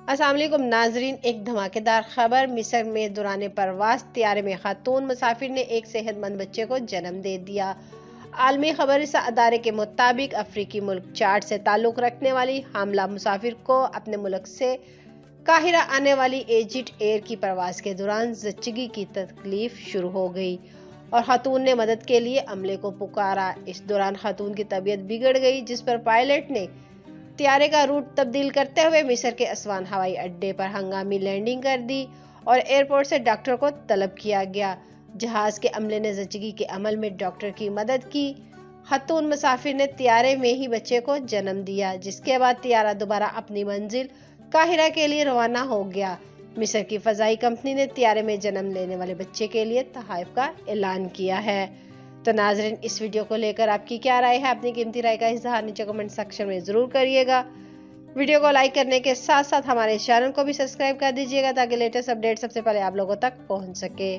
अस्सलाम वालेकुम नाजरीन, एक धमाकेदार खबर। मिस्र में दौरान परवास त्यारे में खातून मुसाफिर ने एक सेहतमंद बच्चे को जन्म दे दिया। आलमी खबर इस अदारे के मुताबिक अफ्रीकी मुल्क चाड से ताल्लुक रखने वाली हामला मुसाफिर को अपने मुल्क से काहिरा आने वाली इजिप्ट एयर की परवास के दौरान जच्चगी की तकलीफ शुरू हो गई और खातून ने मदद के लिए अमले को पुकारा। इस दौरान खातून की तबीयत बिगड़ गई, जिस पर पायलट ने त्यारे का रूट तब्दील करते हुए मिस्र के असवान हवाई अड्डे पर हंगामी लैंडिंग कर दी और एयरपोर्ट से डॉक्टर को तलब किया गया। जहाज के अमले ने जच्चगी के अमल में डॉक्टर की मदद की। खातून मुसाफिर ने त्यारे में ही बच्चे को जन्म दिया, जिसके बाद त्यारा दोबारा अपनी मंजिल काहिरा के लिए रवाना हो गया। मिस्र की फजाई कंपनी ने त्यारे में जन्म लेने वाले बच्चे के लिए तोहफे का ऐलान किया है। तो नाज़रीन, इस वीडियो को लेकर आपकी क्या राय है? अपनी कीमती राय का इज़हार नीचे कमेंट सेक्शन में ज़रूर करिएगा। वीडियो को लाइक करने के साथ साथ हमारे चैनल को भी सब्सक्राइब कर दीजिएगा ताकि लेटेस्ट अपडेट सबसे पहले आप लोगों तक पहुंच सके।